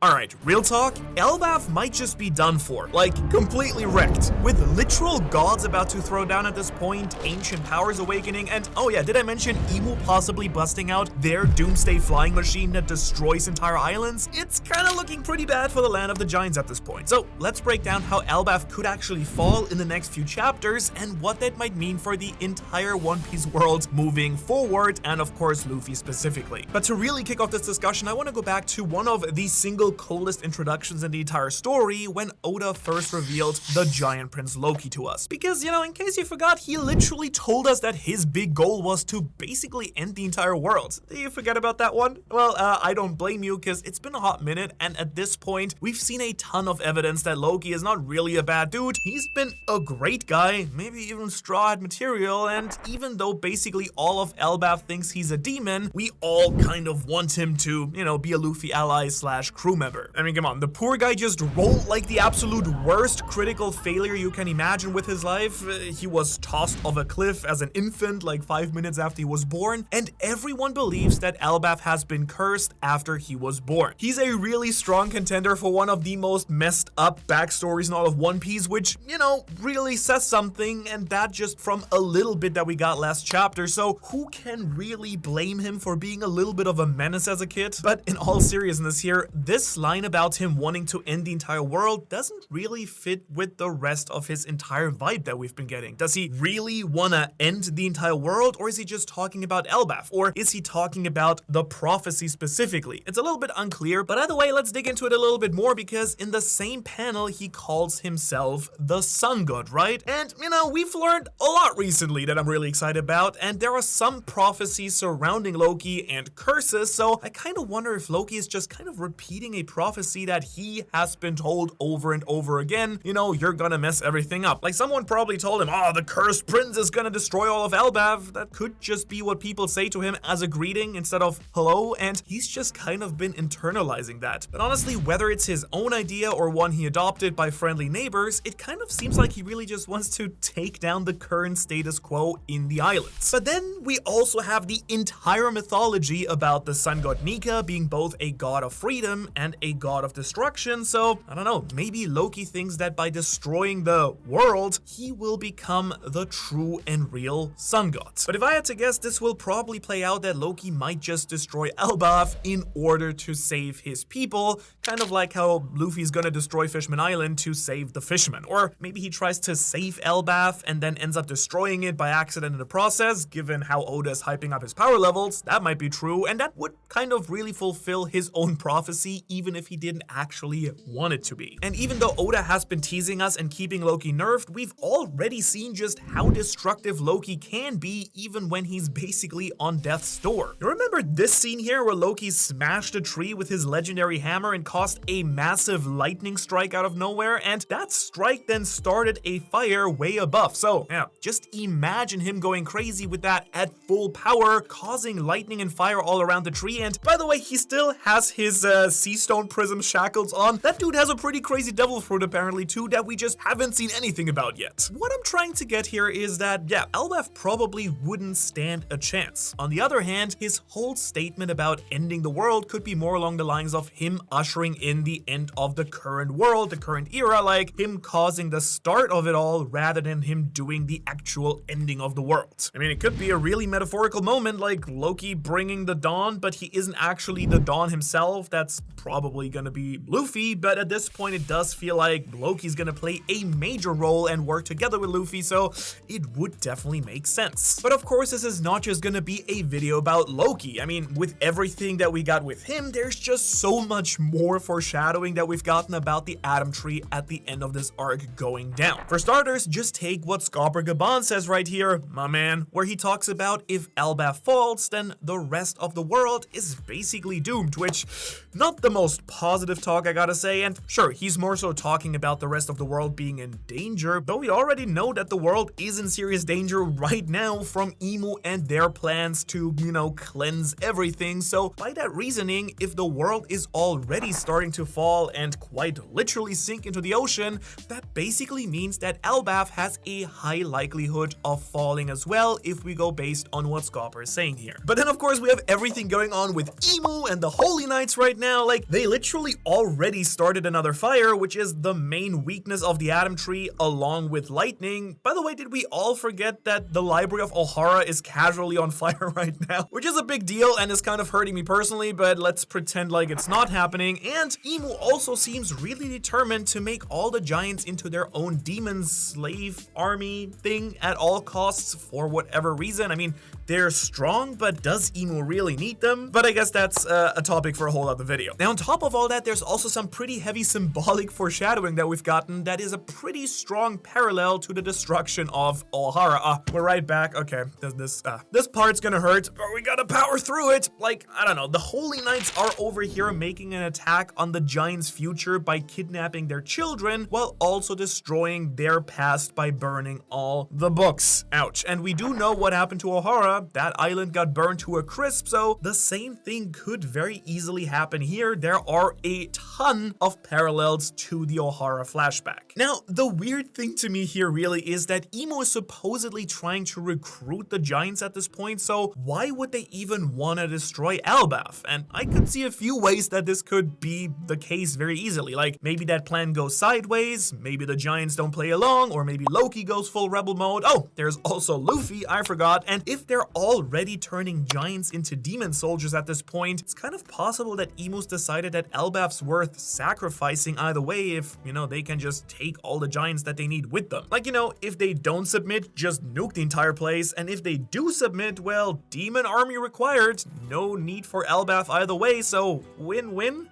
Alright, real talk, Elbaf might just be done for, like, completely wrecked. With literal gods about to throw down at this point, ancient powers awakening, and oh yeah, did I mention IMU possibly busting out their doomsday flying machine that destroys entire islands? It's kinda looking pretty bad for the land of the giants at this point. So let's break down how Elbaf could actually fall in the next few chapters, and what that might mean for the entire One Piece world moving forward, and of course Luffy specifically. But to really kick off this discussion, I want to go back to one of the single coolest introductions in the entire story when Oda first revealed the giant prince Loki to us. Because, you know, in case you forgot, he literally told us that his big goal was to basically end the entire world. Did you forget about that one? Well, I don't blame you, because it's been a hot minute, and at this point, we've seen a ton of evidence that Loki is not really a bad dude. He's been a great guy, maybe even straw-hat material, and even though basically all of Elbaf thinks he's a demon, we all kind of want him to, you know, be a Luffy ally slash crew member. I mean, come on, the poor guy just rolled like the absolute worst critical failure you can imagine with his life. He was tossed off a cliff as an infant like 5 minutes after he was born, and everyone believes that Elbaf has been cursed after he was born. He's a really strong contender for one of the most messed up backstories in all of One Piece, which, you know, really says something, and that just from a little bit that we got last chapter. So who can really blame him for being a little bit of a menace as a kid? But in all seriousness here, this line about him wanting to end the entire world doesn't really fit with the rest of his entire vibe that we've been getting. Does he really want to end the entire world, or is he just talking about Elbaf, or is he talking about the prophecy specifically? It's a little bit unclear, but either way, let's dig into it a little bit more, because in the same panel he calls himself the sun god, right? And you know, we've learned a lot recently that I'm really excited about, and there are some prophecies surrounding Loki and curses, so I kind of wonder if Loki is just kind of repeating a prophecy that he has been told over and over again. You know, you're gonna mess everything up. Like someone probably told him, oh, the cursed prince is gonna destroy all of Elbaf. That could just be what people say to him as a greeting instead of hello, and he's just kind of been internalizing that. But honestly, whether it's his own idea or one he adopted by friendly neighbors, it kind of seems like he really just wants to take down the current status quo in the islands. But then we also have the entire mythology about the sun god Nika being both a god of freedom and a god of destruction. So I don't know, maybe Loki thinks that by destroying the world, he will become the true and real sun god. But if I had to guess, this will probably play out that Loki might just destroy Elbaf in order to save his people, kind of like how Luffy's gonna destroy Fishman Island to save the fishermen. Or maybe he tries to save Elbaf and then ends up destroying it by accident in the process. Given how Oda is hyping up his power levels, that might be true, and that would kind of really fulfill his own prophecy, even if he didn't actually want it to be. And even though Oda has been teasing us and keeping Loki nerfed, we've already seen just how destructive Loki can be, even when he's basically on death's door. You remember this scene here where Loki smashed a tree with his legendary hammer and caused a massive lightning strike out of nowhere, and that strike then started a fire way above. So yeah, just imagine him going crazy with that at full power, causing lightning and fire all around the tree. And by the way, he still has his sea stone prism shackles on. That dude has a pretty crazy devil fruit apparently too that we just haven't seen anything about yet. What I'm trying to get here is that, yeah, Elbaf probably wouldn't stand a chance. On the other hand, his whole statement about ending the world could be more along the lines of him ushering in the end of the current world, the current era, like him causing the start of it all rather than him doing the actual ending of the world. I mean, it could be a really metaphorical moment like Loki bringing the dawn, but he isn't actually the dawn himself. That's probably gonna be Luffy, but at this point it does feel like Loki's gonna play a major role and work together with Luffy, so it would definitely make sense. But of course, this is not just gonna be a video about Loki. I mean, with everything that we got with him, there's just so much more foreshadowing that we've gotten about the Atom Tree at the end of this arc going down. For starters, just take what Scopper Gaban says right here, my man, where he talks about if Elbaf falls, then the rest of the world is basically doomed, which, not the most positive talk I gotta say, and sure, he's more so talking about the rest of the world being in danger, but we already know that the world is in serious danger right now from IMU and their plans to, you know, cleanse everything. So by that reasoning, if the world is already starting to fall and quite literally sink into the ocean, that basically means that Elbaf has a high likelihood of falling as well if we go based on what Scopper is saying here. But then of course we have everything going on with IMU and the Holy Knights right now. Like, they literally already started another fire, which is the main weakness of the Atom Tree, along with lightning. By the way, did we all forget that the Library of Ohara is casually on fire right now? Which is a big deal and is kind of hurting me personally, but let's pretend like it's not happening. And Imu also seems really determined to make all the giants into their own demon slave army thing at all costs for whatever reason. I mean, they're strong, but does Imu really need them? But I guess that's a topic for a whole other video. Now, on top of all that, there's also some pretty heavy symbolic foreshadowing that we've gotten that is a pretty strong parallel to the destruction of Ohara. We're right back. Okay, this part's gonna hurt, but we gotta power through it. Like, I don't know, the Holy Knights are over here making an attack on the giants' future by kidnapping their children, while also destroying their past by burning all the books. Ouch. And we do know what happened to Ohara. That island got burned to a crisp, so the same thing could very easily happen here. There are a ton of parallels to the Ohara flashback. Now, the weird thing to me here really is that Imu is supposedly trying to recruit the giants at this point, so why would they even want to destroy Elbaf? And I could see a few ways that this could be the case very easily. Like, maybe that plan goes sideways, maybe the giants don't play along, or maybe Loki goes full rebel mode. Oh, there's also Luffy, I forgot. And if they're already turning giants into demon soldiers at this point, it's kind of possible that Imu's decided that Elbaf's worth sacrificing either way if, you know, they can just take all the giants that they need with them. Like, you know, if they don't submit, just nuke the entire place, and if they do submit, well, demon army required, no need for Elbaf either way, so win-win.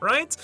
Right?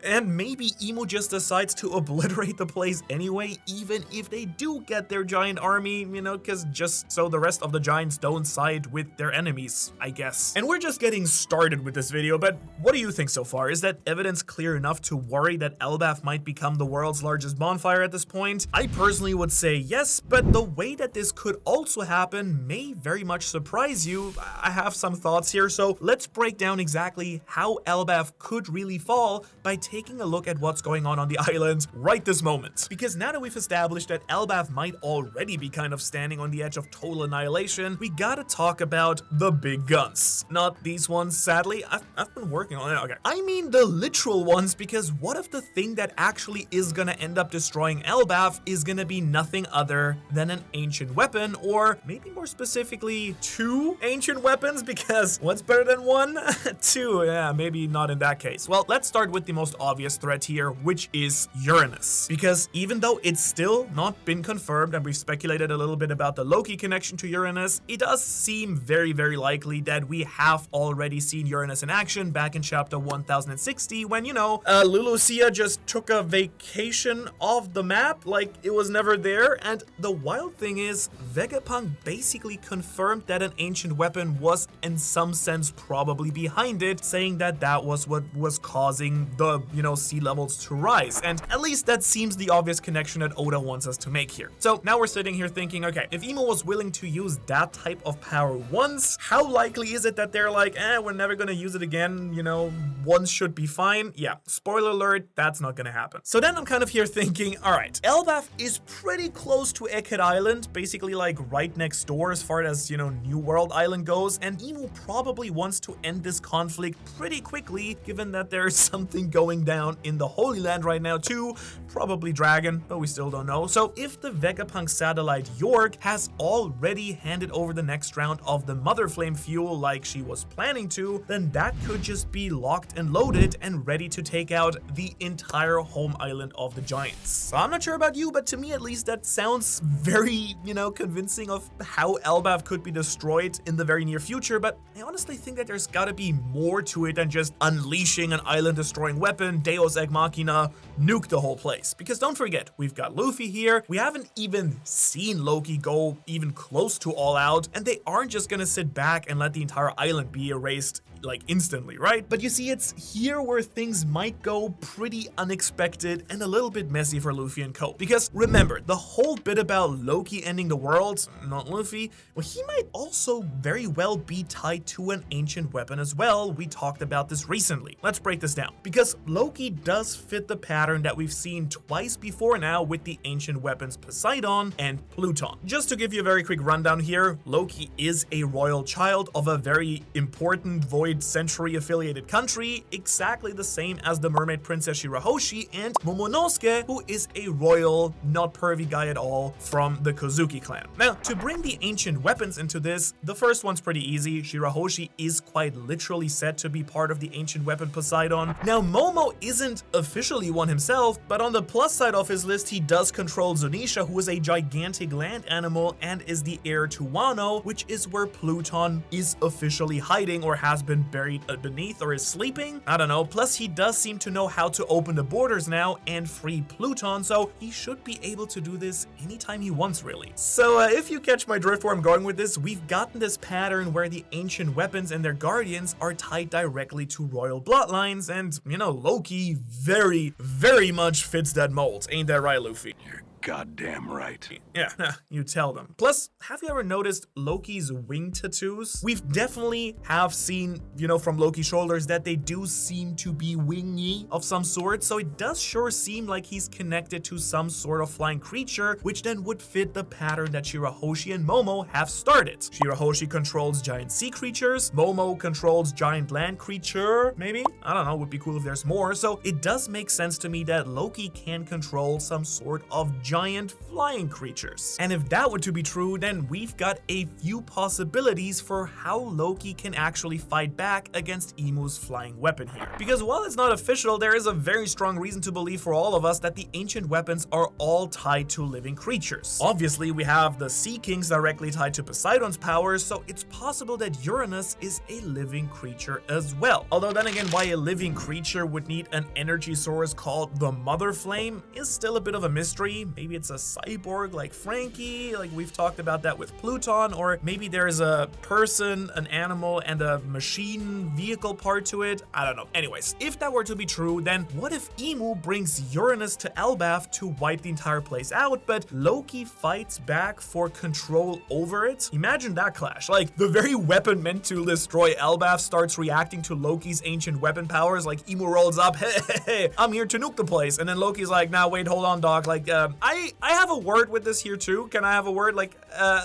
And maybe Imu just decides to obliterate the place anyway, even if they do get their giant army, you know, because just so the rest of the giants don't side with their enemies, I guess. And we're just getting started with this video, but what do you think so far? Is that evidence clear enough to worry that Elbaf might become the world's largest bonfire at this point? I personally would say yes, but the way that this could also happen may very much surprise you. I have some thoughts here, so let's break down exactly how Elbaf could really fall by taking a look at what's going on the island right this moment. Because now that we've established that Elbaf might already be kind of standing on the edge of total annihilation, we gotta talk about the big guns. Not these ones, sadly. I've been working on it. Okay. I mean the literal ones, because what if the thing that actually is gonna end up destroying Elbaf is gonna be nothing other than an ancient weapon, or maybe more specifically, two ancient weapons, because what's better than one? Two, yeah, maybe not in that case. Well, let's start with the most obvious threat here, which is Uranus. Because even though it's still not been confirmed, and we've speculated a little bit about the Loki connection to Uranus, it does seem very, very likely that we have already seen Uranus in action back in chapter 1060 when, you know, Lulucia just took a vacation off the map like it was never there. And the wild thing is, Vegapunk basically confirmed that an ancient weapon was in some sense probably behind it, saying that that was what was causing the, you know, sea levels to rise. And at least that seems the obvious connection that Oda wants us to make here. So now we're sitting here thinking, okay, if Imo was willing to use that type of power once, how likely is it that they're like, we're never gonna use it again, you know, once should be fine? Yeah, spoiler alert, that's not gonna happen. So then I'm kind of here thinking, all right, Elbaf is pretty close to Egghead Island, basically like right next door as far as, you know, New World Island goes, and Imo probably wants to end this conflict pretty quickly, given that there's something going down in the Holy Land right now too, probably Dragon, but we still don't know. So if the Vegapunk satellite York has already handed over the next round of the Mother Flame fuel like she was planning to, then that could just be locked and loaded and ready to take out the entire home island of the giants. So I'm not sure about you, but to me at least that sounds very, you know, convincing of how Elbaf could be destroyed in the very near future, but I honestly think that there's gotta be more to it than just unleashing an island-destroying weapon, Deus Ex Machina, nuke the whole place. Because don't forget, we've got Luffy here, we haven't even seen Loki go even close to All Out, and they aren't just gonna sit back and let the entire island be erased like instantly, right? But you see, it's here where things might go pretty unexpected and a little bit messy for Luffy and co. Because remember, the whole bit about Loki ending the world, not Luffy, well, he might also very well be tied to an ancient weapon as well. We talked about this recently. Let's break this down. Because Loki does fit the pattern that we've seen twice before now with the ancient weapons Poseidon and Pluton. Just to give you a very quick rundown here, Loki is a royal child of a very important void Mermaid Century affiliated country, exactly the same as the Mermaid Princess Shirahoshi and Momonosuke, who is a royal, not pervy guy at all from the Kozuki clan. Now, to bring the ancient weapons into this, the first one's pretty easy. Shirahoshi is quite literally said to be part of the ancient weapon Poseidon. Now, Momo isn't officially one himself, but on the plus side of his list, he does control Zunisha, who is a gigantic land animal and is the heir to Wano, which is where Pluton is officially hiding or has been buried beneath or is sleeping. I don't know. Plus, he does seem to know how to open the borders now and free Pluton, so he should be able to do this anytime he wants, really. So if you catch my drift where I'm going with this, we've gotten this pattern where the ancient weapons and their guardians are tied directly to royal bloodlines, and, you know, Loki very, very much fits that mold. Ain't that right, Luffy? You're goddamn right. Yeah, you tell them. Plus, have you ever noticed Loki's wing tattoos? We've definitely have seen, you know, from Loki's shoulders that they do seem to be wingy of some sort, so it does sure seem like he's connected to some sort of flying creature, which then would fit the pattern that Shirahoshi and Momo have started. Shirahoshi controls giant sea creatures, Momo controls giant land creature, maybe? I don't know, would be cool if there's more, so it does make sense to me that Loki can control some sort of giant flying creatures. And if that were to be true, then we've got a few possibilities for how Loki can actually fight back against Imu's flying weapon here. Because while it's not official, there is a very strong reason to believe for all of us that the ancient weapons are all tied to living creatures. Obviously, we have the Sea Kings directly tied to Poseidon's powers, so it's possible that Uranus is a living creature as well. Although then again, why a living creature would need an energy source called the Mother Flame is still a bit of a mystery. Maybe it's a cyborg like Frankie, like we've talked about that with Pluton, or maybe there's a person, an animal, and a machine vehicle part to it. I don't know. Anyways, if that were to be true, then what if Imu brings Uranus to Elbaf to wipe the entire place out, but Loki fights back for control over it? Imagine that clash. Like, the very weapon meant to destroy Elbaf starts reacting to Loki's ancient weapon powers. Like, Imu rolls up, hey, I'm here to nuke the place. And then Loki's like, nah, wait, hold on, dog. Like, I have a word with this here too. Can I have a word? Like,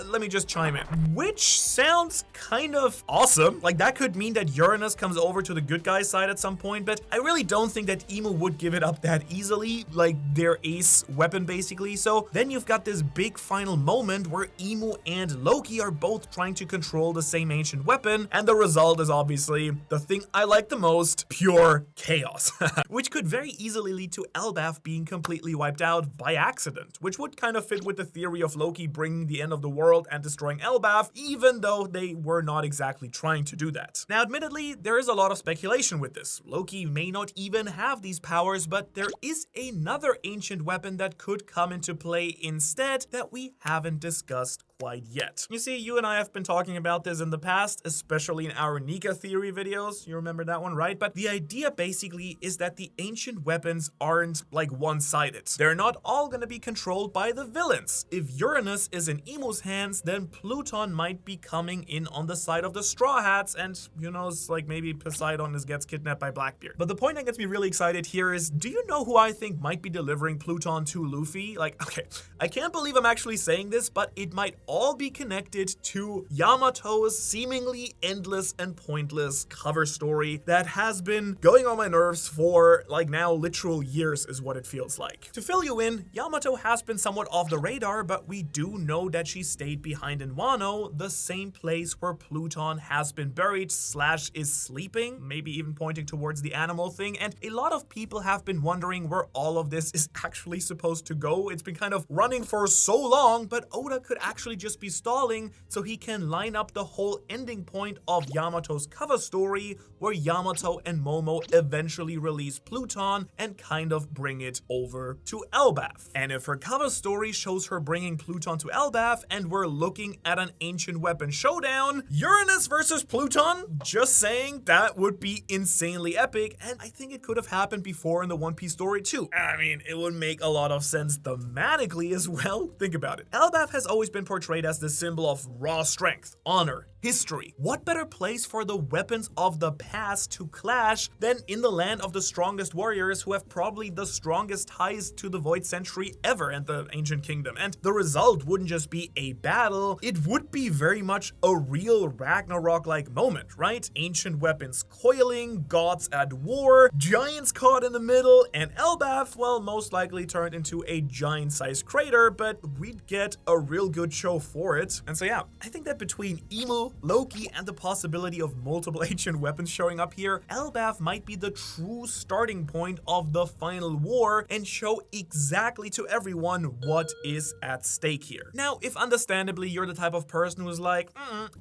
let me just chime in. Which sounds kind of awesome. Like, that could mean that Uranus comes over to the good guy's side at some point, but I really don't think that Imu would give it up that easily, like their ace weapon basically. So then you've got this big final moment where Imu and Loki are both trying to control the same ancient weapon, and the result is obviously the thing I like the most, pure chaos. Which could very easily lead to Elbaf being completely wiped out by accident, which would kind of fit with the theory of Loki bringing the end of the world and destroying Elbaf, even though they were not exactly trying to do that. Now, admittedly, there is a lot of speculation with this. Loki may not even have these powers, but there is another ancient weapon that could come into play instead that we haven't discussed quite yet. You see, you and I have been talking about this in the past, especially in our Nika theory videos. You remember that one, right? But the idea basically is that the ancient weapons aren't like one-sided. They're not all gonna be controlled by the villains. If Uranus is in Imu's hands, then Pluton might be coming in on the side of the Straw Hats, and you know, it's like maybe Poseidon gets kidnapped by Blackbeard. But the point that gets me really excited here is, do you know who I think might be delivering Pluton to Luffy? Like, okay, I can't believe I'm actually saying this, but it might all be connected to Yamato's seemingly endless and pointless cover story that has been going on my nerves for like now literal years is what it feels like. To fill you in, Yamato has been somewhat off the radar, but we do know that she stayed behind in Wano, the same place where Pluton has been buried / is sleeping, maybe even pointing towards the animal thing, and a lot of people have been wondering where all of this is actually supposed to go. It's been kind of running for so long, but Oda could actually just be stalling so he can line up the whole ending point of Yamato's cover story, where Yamato and Momo eventually release Pluton and kind of bring it over to Elbaf. And if her cover story shows her bringing Pluton to Elbaf and we're looking at an ancient weapon showdown, Uranus versus Pluton, just saying, that would be insanely epic, and I think it could have happened before in the One Piece story too. I mean, it would make a lot of sense thematically as well. Think about it. Elbaf has always been portrayed as the symbol of raw strength, honor, history. What better place for the weapons of the past to clash than in the land of the strongest warriors who have probably the strongest ties to the Void Century ever and the Ancient Kingdom? And the result wouldn't just be a battle, it would be very much a real Ragnarok-like moment, right? Ancient weapons coiling, gods at war, giants caught in the middle, and Elbaf, well, most likely turned into a giant-sized crater, but we'd get a real good show for it. And so yeah, I think that between Emu, Loki, and the possibility of multiple ancient weapons showing up here, Elbaf might be the true starting point of the final war and show exactly to everyone what is at stake here. Now, if understandably you're the type of person who's like,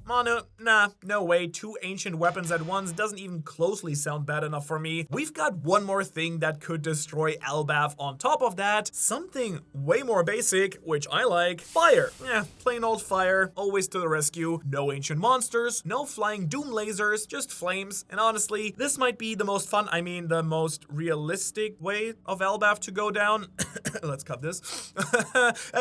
Manu, nah, no way, 2 ancient weapons at once doesn't even closely sound bad enough for me, we've got one more thing that could destroy Elbaf on top of that, something way more basic, which I like, fire. Yeah, plain old fire, always to the rescue, no ancient monsters, no flying doom lasers, just flames, and honestly, this might be the most fun, the most realistic way of Elbaf to go down. Let's cut this.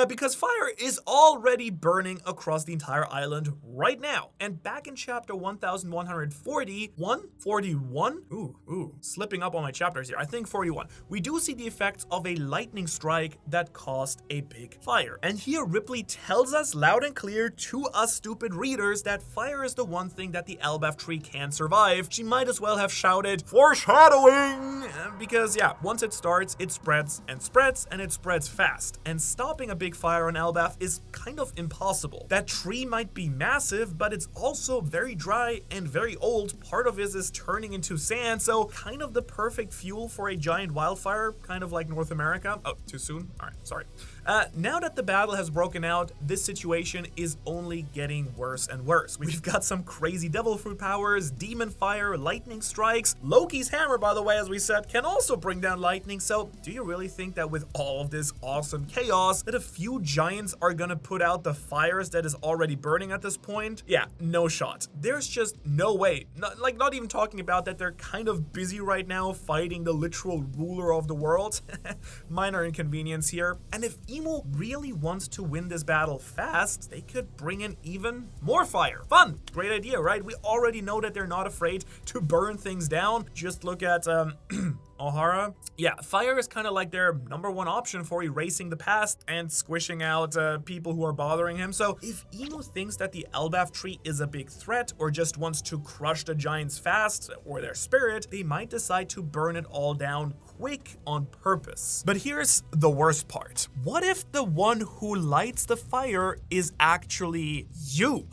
Because fire is already burning across the entire island right now. And back in chapter 1141, slipping up on my chapters here, I think 41, we do see the effects of a lightning strike that caused a big fire. And here Ripley tells us loud and clear to us stupid readers that fire is the one thing that the Elbaf tree can survive. She might as well have shouted, foreshadowing! Because yeah, once it starts, it spreads and spreads and it spreads fast. And stopping a big fire on Elbaf is kind of impossible. That tree might be massive, but it's also very dry and very old. Part of it is turning into sand, so kind of the perfect fuel for a giant wildfire, kind of like North America. Oh, too soon? All right, sorry. Now that the battle has broken out, this situation is only getting worse and worse. We've got some crazy devil fruit powers, demon fire, lightning strikes. Loki's hammer, by the way, as we said, can also bring down lightning. So do you really think that with all of this awesome chaos, that a few giants are gonna put out the fires that is already burning at this point? Yeah, no shot. There's just no way. Not even talking about that they're kind of busy right now fighting the literal ruler of the world. Minor inconvenience here. And if Emu really wants to win this battle fast, they could bring in even more fire. Fun! Great idea, right? We already know that they're not afraid to burn things down. Just look at, Ohara. Yeah, fire is kind of like their #1 option for erasing the past and squishing out people who are bothering him. So if Emu thinks that the Elbaf tree is a big threat or just wants to crush the giants fast or their spirit, they might decide to burn it all down quick on purpose. But here's the worst part. What if the one who lights the fire is actually you?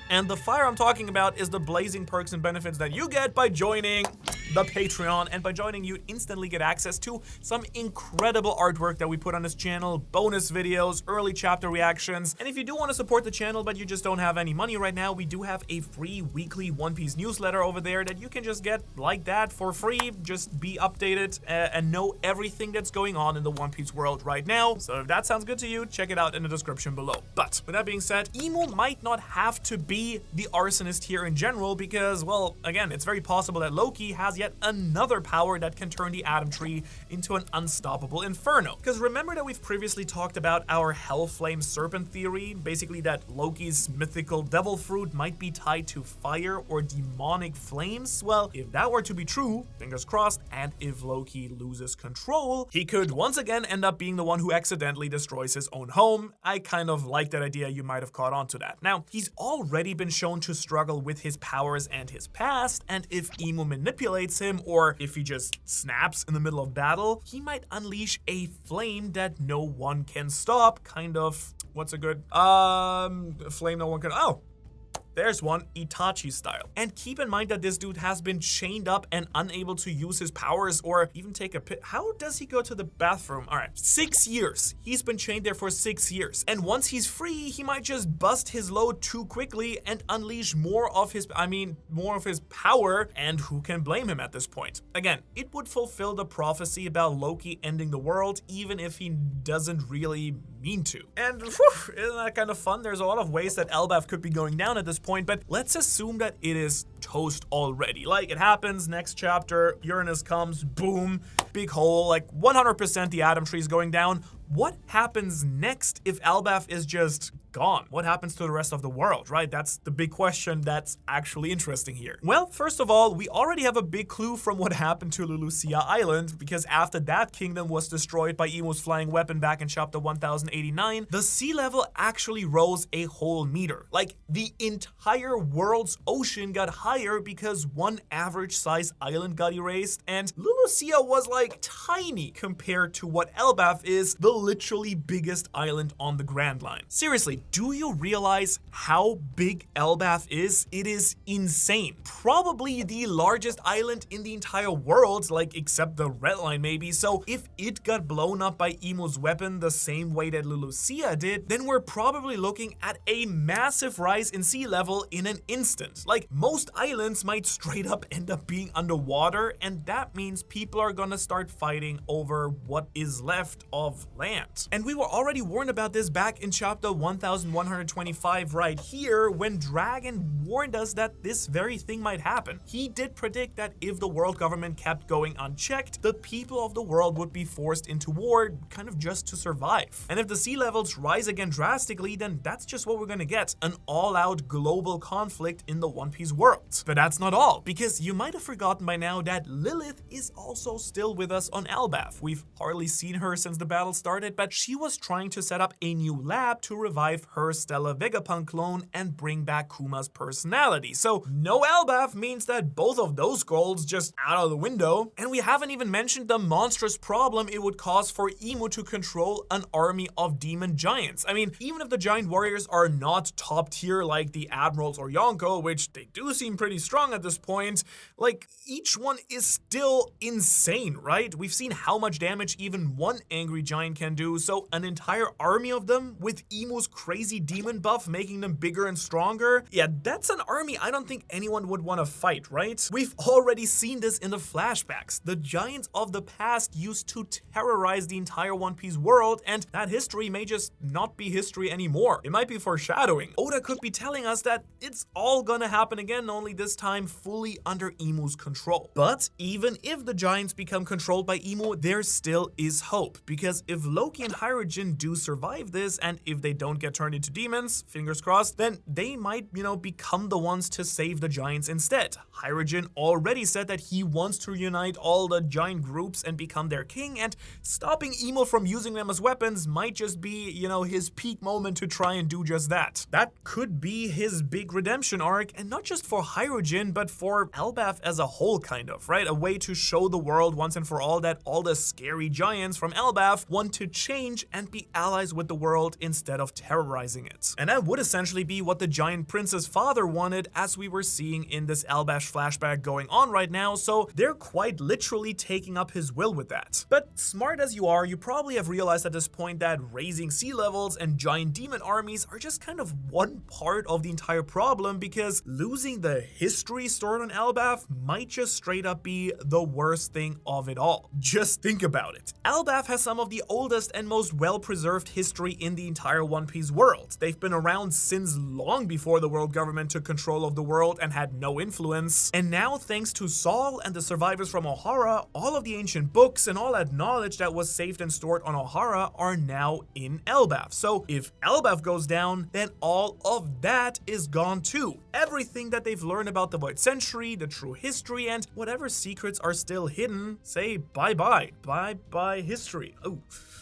And the fire I'm talking about is the blazing perks and benefits that you get by joining the Patreon, and by joining you instantly get access to some incredible artwork that we put on this channel, bonus videos, early chapter reactions. And if you do want to support the channel but you just don't have any money right now, we do have a free weekly One Piece newsletter over there that you can just get like that for free. Just be updated and know everything that's going on in the One Piece world right now. So if that sounds good to you, check it out in the description below. But with that being said, Emu might not have to be the arsonist here in general because, well, again, it's very possible that Loki has yet another power that can turn the Atom Tree into an unstoppable inferno. Because remember that we've previously talked about our Hellflame Serpent theory, basically that Loki's mythical devil fruit might be tied to fire or demonic flames? Well, if that were to be true, fingers crossed, and if Loki loses control, he could once again end up being the one who accidentally destroys his own home. I kind of like that idea. You might have caught on to that. Now, he's already been shown to struggle with his powers and his past, and if Emu manipulates him, or if he just snaps in the middle of battle, he might unleash a flame that no one can stop. Kind of, what's a good, flame no one can, there's one, Itachi style. And keep in mind that this dude has been chained up and unable to use his powers or even take a pit. How does he go to the bathroom? All right, 6 years. He's been chained there for 6 years. And once he's free, he might just bust his load too quickly and unleash more of his power. And who can blame him at this point? Again, it would fulfill the prophecy about Loki ending the world, even if he doesn't really mean to. And whew, isn't that kind of fun? There's a lot of ways that Elbaf could be going down at this point, but let's assume that it is toast already. Like, it happens, next chapter, Uranus comes, boom, big hole, like 100% the Atom Tree is going down. What happens next if Elbaf is just gone. What happens to the rest of the world, right? That's the big question that's actually interesting here. Well, first of all, we already have a big clue from what happened to Lulusia Island, because after that kingdom was destroyed by Imu's flying weapon back in chapter 1089, the sea level actually rose a whole meter. Like, the entire world's ocean got higher because one average size island got erased, and Lulusia was like tiny compared to what Elbaf is, the literally biggest island on the Grand Line. Seriously, do you realize how big Elbaf is? It is insane. Probably the largest island in the entire world, like except the Red Line maybe. So if it got blown up by Imu's weapon the same way that Lulusia did, then we're probably looking at a massive rise in sea level in an instant. Like, most islands might straight up end up being underwater, and that means people are gonna start fighting over what is left of land. And we were already warned about this back in chapter 1125 right here, when Dragon warned us that this very thing might happen. He did predict that if the world government kept going unchecked, the people of the world would be forced into war, kind of just to survive. And if the sea levels rise again drastically, then that's just what we're gonna get, an all-out global conflict in the One Piece world. But that's not all, because you might have forgotten by now that Lilith is also still with us on Elbaf. We've hardly seen her since the battle started, but she was trying to set up a new lab to revive her Stella Vegapunk clone and bring back Kuma's personality. So no Elbaf means that both of those goals just out of the window. And we haven't even mentioned the monstrous problem it would cause for Imu to control an army of demon giants. I mean, even if the giant warriors are not top tier like the admirals or Yonko, which they do seem pretty strong at this point, like, each one is still insane, right? We've seen how much damage even one angry giant can do, so an entire army of them with Imu's crazy demon buff making them bigger and stronger, yeah, that's an army I don't think anyone would want to fight, right? We've already seen this in the flashbacks. The giants of the past used to terrorize the entire One Piece world, and that history may just not be history anymore. It might be foreshadowing. Oda could be telling us that it's all gonna happen again, only this time fully under Imu's control. But even if the giants become controlled by Imu, there still is hope, because if Loki and Hyrule do survive this, and if they don't get turned into demons, fingers crossed, then they might, become the ones to save the giants instead. Hyrule already said that he wants to unite all the giant groups and become their king, and stopping Imu from using them as weapons might just be, his peak moment to try and do just that. That could be his big redemption arc, and not just for Hyrule, but for Elbaf as a whole, kind of, right? A way to show the world once and for all that all the scary giants from Elbaf want to change and be allies with the world instead of terrorizing it. And that would essentially be what the giant prince's father wanted, as we were seeing in this Elbaf flashback going on right now, so they're quite literally taking up his will with that. But smart as you are, you probably have realized at this point that raising sea levels and giant demon armies are just kind of one part of the entire problem, because losing the history stored on Elbaf might just straight up be the worst thing of it all. Just think about it. Elbaf has some of the oldest and most well-preserved history in the entire One Piece world. They've been around since long before the world government took control of the world and had no influence. And now, thanks to Saul and the survivors from Ohara, all of the ancient books and all that knowledge that was saved and stored on Ohara are now in Elbaf. So if Elbaf goes down, then all of that is gone too. Everything that they've learned about the Void Century, the true history, and whatever secrets are still hidden, say bye-bye. Bye-bye history. Oh.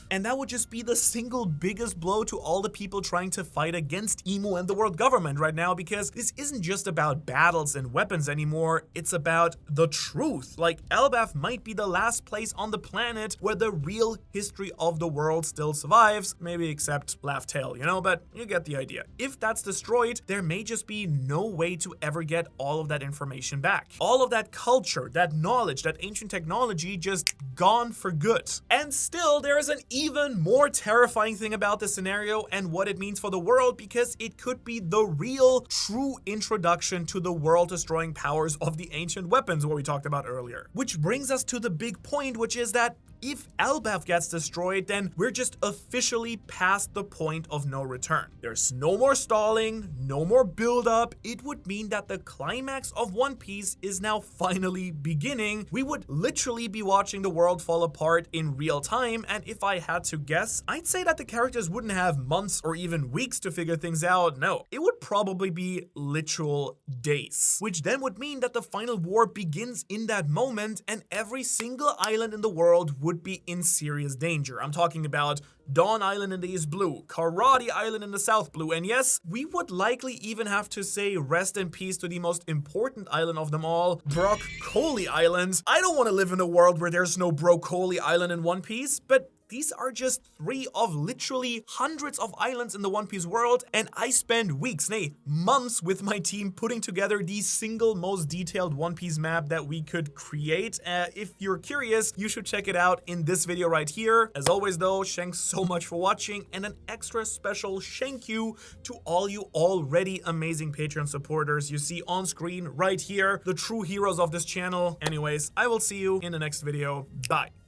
And that would just be the single biggest blow to all the people trying to fight against Imu and the world government right now, because this isn't just about battles and weapons anymore, it's about the truth. Like, Elbaf might be the last place on the planet where the real history of the world still survives, maybe except Laugh Tale, but you get the idea. If that's destroyed, there may just be no way to ever get all of that information back. All of that culture, that knowledge, that ancient technology just gone for good. And still, there is an even more terrifying thing about this scenario and what it means for the world, because it could be the real, true introduction to the world-destroying powers of the ancient weapons, what we talked about earlier. Which brings us to the big point, which is that if Elbaf gets destroyed, then we're just officially past the point of no return. There's no more stalling, no more build-up. It would mean that the climax of One Piece is now finally beginning. We would literally be watching the world fall apart in real time, and if I had to guess, I'd say that the characters wouldn't have months or even weeks to figure things out. No, it would probably be literal days, which then would mean that the final war begins in that moment, and every single island in the world would be in serious danger. I'm talking about Dawn Island in the East Blue, Karate Island in the South Blue, and yes, we would likely even have to say rest in peace to the most important island of them all, Broccoli Island. I don't want to live in a world where there's no Broccoli Island in One Piece, but these are just 3 of literally hundreds of islands in the One Piece world, and I spend weeks, nay, months with my team putting together the single most detailed One Piece map that we could create. If you're curious, you should check it out in this video right here. As always though, thanks so much for watching, and an extra special thank you to all you already amazing Patreon supporters you see on screen right here, the true heroes of this channel. Anyways, I will see you in the next video. Bye.